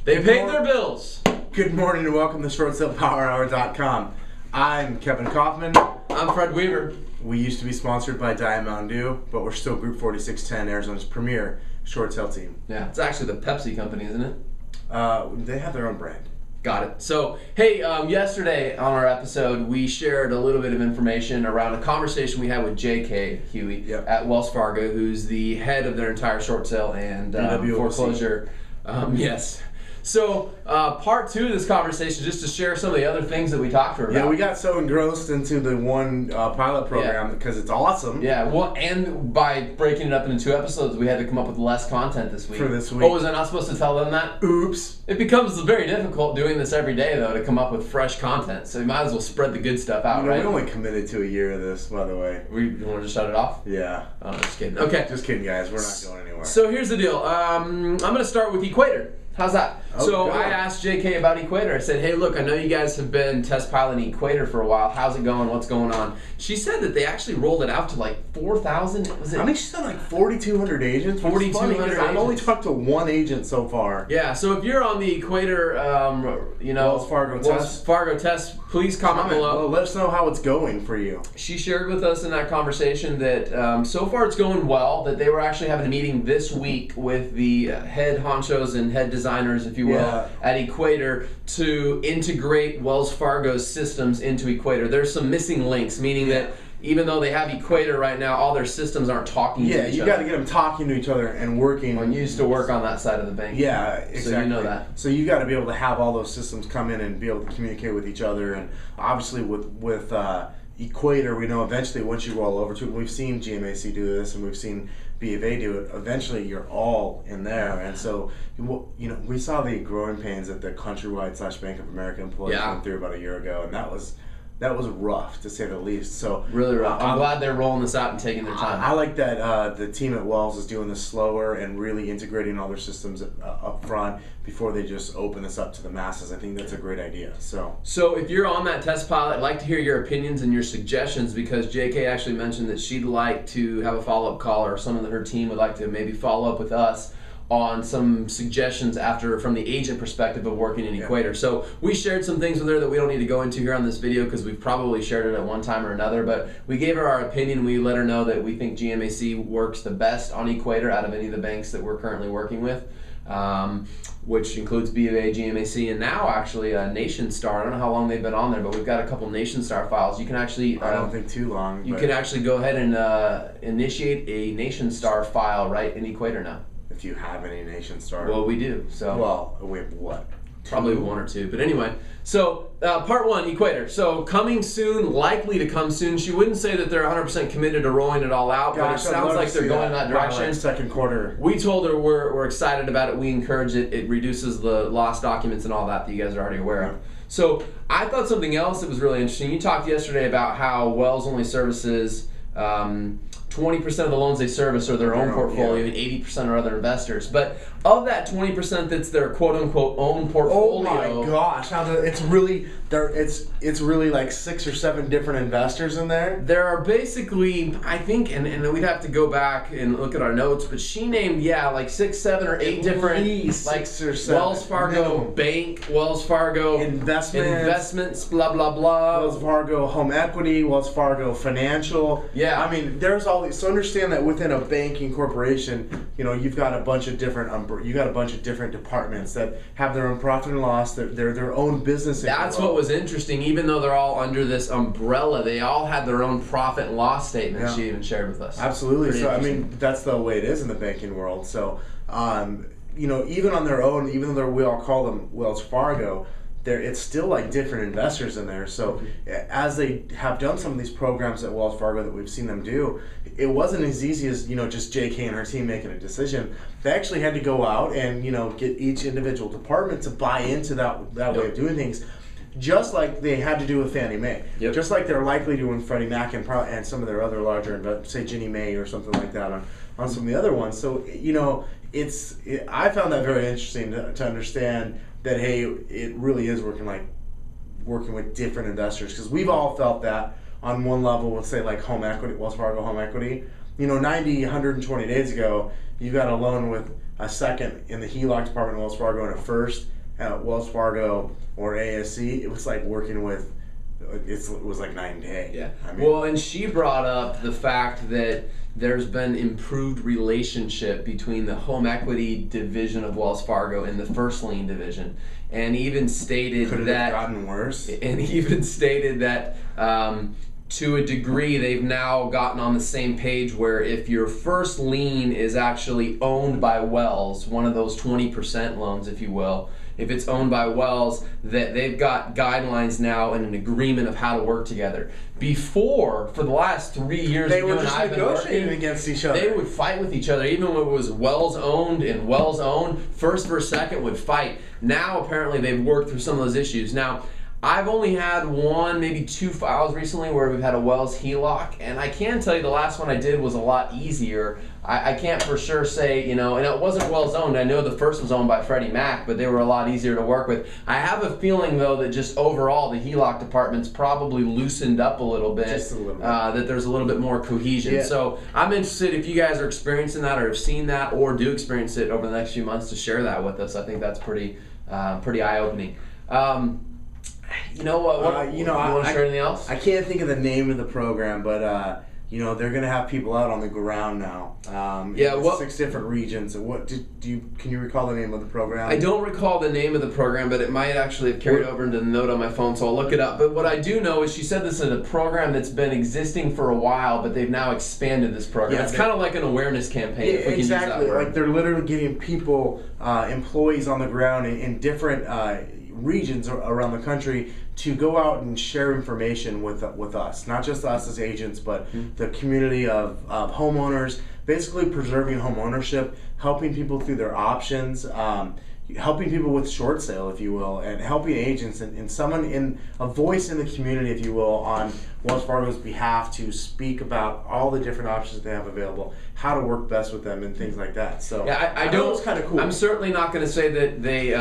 They paid their bills. Good morning and welcome to ShortSalePowerHour.com. I'm Kevin Kaufman. I'm Fred Weaver. We used to be sponsored by Diet Mountain Dew, but we're still Group 4610, Arizona's premier short sale team. Yeah, it's actually the Pepsi company, isn't it? They have their own brand. Got it. So, hey, yesterday on our episode, we shared a little bit of information around a conversation we had with J.K. Huey at Wells Fargo, who's the head of their entire short sale and foreclosure. Yes. So, part two of this conversation, just to share some of the other things that we talked to her about. Yeah, we got so engrossed into the one pilot program because it's awesome. Yeah, well, and by breaking it up into 2 episodes, we had to come up with less content this week. For this week. Oh, was I not supposed to tell them that? Oops. It becomes very difficult doing this every day, though, to come up with fresh content. So you might as well spread the good stuff out, right? We only committed to a year of this, by the way. You want to just shut it off? Yeah. Oh, just kidding. Okay. Just kidding, guys. We're not going anywhere. So here's the deal. I'm going to start with Equator. How's that? So I asked JK about Equator. I said, hey, look, I know you guys have been test piloting Equator for a while. How's it going? What's going on? She said that they actually rolled it out to like 4,000. Was it? I think she said like 4,200 agents. 4,200 agents. I've only talked to one agent so far. Yeah, so if you're on the Equator, Wells Fargo test, please comment below. Well, let us know how it's going for you. She shared with us in that conversation that so far it's going well, that they were actually having a meeting this week with the head honchos and head designers, if you will, at Equator to integrate Wells Fargo's systems into Equator. There's some missing links, meaning that even though they have Equator right now, all their systems aren't talking to each other. Yeah, you got to get them talking to each other and working. When you used to work on that side of the bank. Yeah, exactly. So you know that. So you got to be able to have all those systems come in and be able to communicate with each other. And obviously with Equator, we know eventually once you roll over to it, we've seen GMAC do this and we've seen B of A do it. Eventually, you're all in there, and so we saw the growing pains that the Countrywide / Bank of America employees went through about a year ago, and that was rough to say the least. So really rough. I'm glad they're rolling this out and taking their time. I like that the team at Wells is doing this slower and really integrating all their systems up front before they just open this up to the masses. I think that's a great idea. So if you're on that test pilot, I'd like to hear your opinions and your suggestions, because JK actually mentioned that she'd like to have a follow-up call, or someone that her team would like to maybe follow up with us on some suggestions from the agent perspective of working in Equator. So we shared some things with her that we don't need to go into here on this video because we've probably shared it at one time or another, but we gave her our opinion. We let her know that we think GMAC works the best on Equator out of any of the banks that we're currently working with, which includes B of A, GMAC, and now actually Nation Star. I don't know how long they've been on there, but we've got a couple Nation Star files. You can actually I don't think too long. You can actually go ahead and initiate a Nation Star file right in Equator now. If you have any Nation Star. Well, we do. So. Well, we have what? Probably 1 or 2. But anyway, so part 1, Equator. So coming soon, likely to come soon. She wouldn't say that they're 100% committed to rolling it all out, but it sounds like they're going in that direction. Like second quarter. We told her we're excited about it. We encourage it. It reduces the lost documents and all that you guys are already aware of. So I thought something else that was really interesting. You talked yesterday about how Wells only services 20% of the loans they service are their own portfolio, and 80% are other investors. But of that 20% that's their quote-unquote own portfolio... Oh my gosh, it's really like 6 or 7 different investors in there? There are basically, I think, and we'd have to go back and look at our notes, but she named, like 6, 7, or 8 different... like 6 or 7. Wells Fargo Bank, Wells Fargo Investments, blah, blah, blah. Wells Fargo Home Equity, Wells Fargo Financial. Yeah. I mean, there's all these... So understand that within a banking corporation, you've got a bunch of different departments that have their own profit and loss, their own business. That's what was interesting. Even though they're all under this umbrella, they all had their own profit and loss statement. She even shared with us. Absolutely. So I mean, that's the way it is in the banking world. So even on their own, even though we all call them Wells Fargo, it's still like different investors in there. So as they have done some of these programs at Wells Fargo that we've seen them do, it wasn't as easy as just JK and her team making a decision. They actually had to go out and get each individual department to buy into that way of doing things, just like they had to do with Fannie Mae, just like they're likely to with Freddie Mac and some of their other larger, say Ginnie Mae or something like that on some of the other ones. So I found that very interesting to understand that, hey, it really is working with different investors, because we've all felt that on one level with, say, like home equity, Wells Fargo home equity. 90, 120 days ago, you got a loan with a second in the HELOC department at Wells Fargo and a first at Wells Fargo or ASC. It was like working with, it was like night and day. Yeah. I mean, well, and she brought up the fact that there's been improved relationship between the home equity division of Wells Fargo and the first lien division, and even stated could it that have gotten worse? And even stated that to a degree they've now gotten on the same page where if your first lien is actually owned by Wells, one of those 20% loans, if you will, if it's owned by Wells, that they've got guidelines now and an agreement of how to work together. Before, for the last 3 years, They were just negotiating against each other. They would fight with each other, even when it was Wells owned and Wells owned. First versus second would fight. Now apparently they've worked through some of those issues. Now, I've only had one, maybe two files recently where we've had a Wells HELOC, and I can tell you the last one I did was a lot easier. I can't for sure say, and it wasn't Wells owned. I know the first was owned by Freddie Mac, but they were a lot easier to work with. I have a feeling, though, that just overall the HELOC department's probably loosened up a little bit. Just a little bit. That there's a little bit more cohesion. Yeah. So I'm interested if you guys are experiencing that or have seen that or do experience it over the next few months to share that with us. I think that's pretty eye-opening. You know what? You want to share anything else? I can't think of the name of the program, but they're going to have people out on the ground now. In 6 different regions. What can you recall the name of the program? I don't recall the name of the program, but it might actually have carried over into the note on my phone, so I'll look it up. But what I do know is she said this is a program that's been existing for a while, but they've now expanded this program. It's kind of like an awareness campaign. Yeah, if we can exactly. Use that word. Like they're literally getting people, employees on the ground in different regions around the country to go out and share information with us, not just us as agents, but the community of homeowners, basically preserving home ownership, helping people through their options, helping people with short sale, if you will, and helping agents and someone in a voice in the community, if you will, on Wells Fargo's behalf to speak about all the different options that they have available, how to work best with them, and things like that. So yeah, I know it's kind of cool. I'm certainly not going to say that they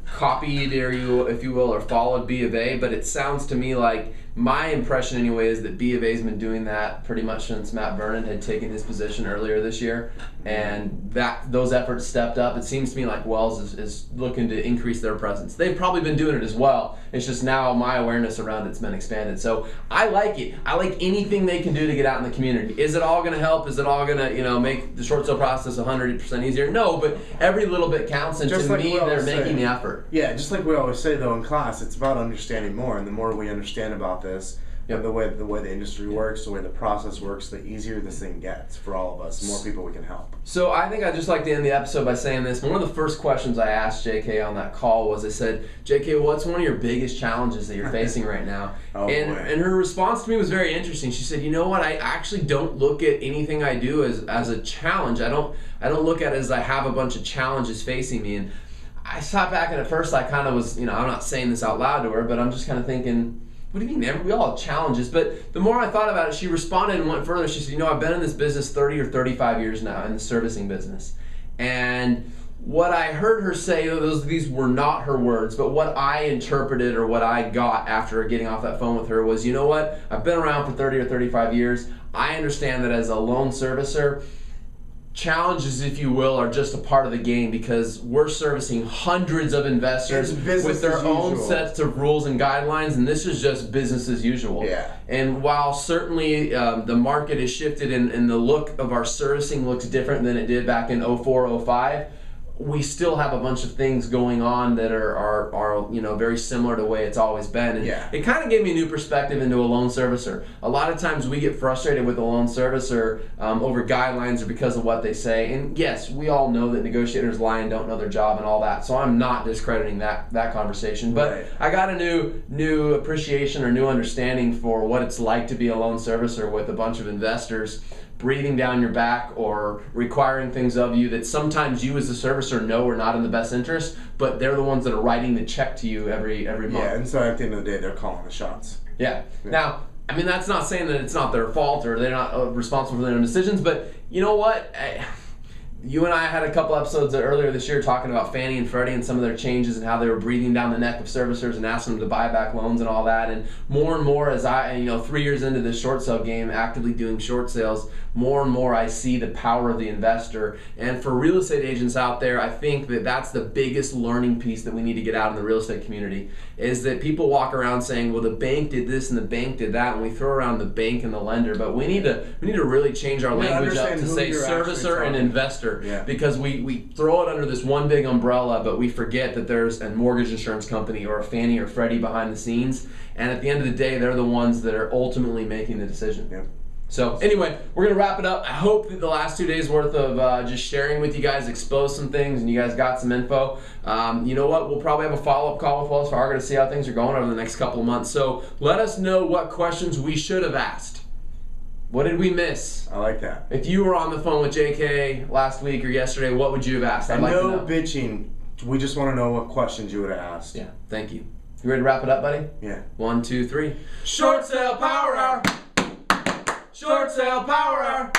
copied, if you will, or followed B of A, but it sounds to me like my impression anyway is that B of A's been doing that pretty much since Matt Vernon had taken his position earlier this year, and those efforts stepped up. It seems to me like Wells is looking to increase their presence. They've probably been doing it as well. It's just now my awareness around it's been expanded. So I like it. I like anything they can do to get out in the community. Is it all going to help? Is it all going to make the short sale process 100% easier? No, but every little bit counts, and just to like me they're making the effort. Yeah, just like we always say though in class, it's about understanding more, and the more we understand about this, the way the industry works, the way the process works, the easier this thing gets for all of us. The more people we can help. So I think I'd just like to end the episode by saying this. One of the first questions I asked JK on that call was, I said, JK, what's one of your biggest challenges that you're facing right now? And her response to me was very interesting. She said, you know what, I actually don't look at anything I do as a challenge. I don't look at it as I have a bunch of challenges facing me. And I sat back, and at first I kind of was, I'm not saying this out loud to her, but I'm just kind of thinking, what do you mean, man? We all have challenges. But the more I thought about it, she responded and went further. She said, I've been in this business 30 or 35 years now, in the servicing business. And what I heard her say, these were not her words, but what I interpreted or what I got after getting off that phone with her was, you know what? I've been around for 30 or 35 years. I understand that as a loan servicer, challenges, if you will, are just a part of the game because we're servicing hundreds of investors with their own sets of rules and guidelines, and this is just business as usual. Yeah. And while certainly the market has shifted and the look of our servicing looks different than it did back in 04, 05, we still have a bunch of things going on that are very similar to the way it's always been. And it kind of gave me a new perspective into a loan servicer. A lot of times we get frustrated with a loan servicer over guidelines or because of what they say. And yes, we all know that negotiators lie and don't know their job and all that. So I'm not discrediting that conversation. But I got a new appreciation or new understanding for what it's like to be a loan servicer with a bunch of investors breathing down your back or requiring things of you that sometimes you as a servicer know are not in the best interest, but they're the ones that are writing the check to you every month. Yeah, and so at the end of the day, they're calling the shots. Yeah. Now, I mean, that's not saying that it's not their fault or they're not responsible for their own decisions, but you know what? you and I had a couple episodes earlier this year talking about Fannie and Freddie and some of their changes and how they were breathing down the neck of servicers and asking them to buy back loans and all that. And more as I, 3 years into this short sale game, actively doing short sales, more and more I see the power of the investor. And for real estate agents out there, I think that that's the biggest learning piece that we need to get out in the real estate community, is that people walk around saying, well, the bank did this and the bank did that, and we throw around the bank and the lender. But we need to really change our language up to say servicer and investor, because we throw it under this one big umbrella, but we forget that there's a mortgage insurance company or a Fannie or Freddie behind the scenes, and at the end of the day, they're the ones that are ultimately making the decision. Yeah. So anyway, we're going to wrap it up. I hope that the last 2 days worth of just sharing with you guys exposed some things and you guys got some info. You know what? We'll probably have a follow-up call with Wells Fargo to see how things are going over the next couple of months. So let us know what questions we should have asked. What did we miss? I like that. If you were on the phone with JK last week or yesterday, what would you have asked? I'd like to know. No bitching. We just want to know what questions you would have asked. Yeah, thank you. You ready to wrap it up, buddy? Yeah. 1, 2, 3. Short Sale Power Hour! Short Sale Power Hour!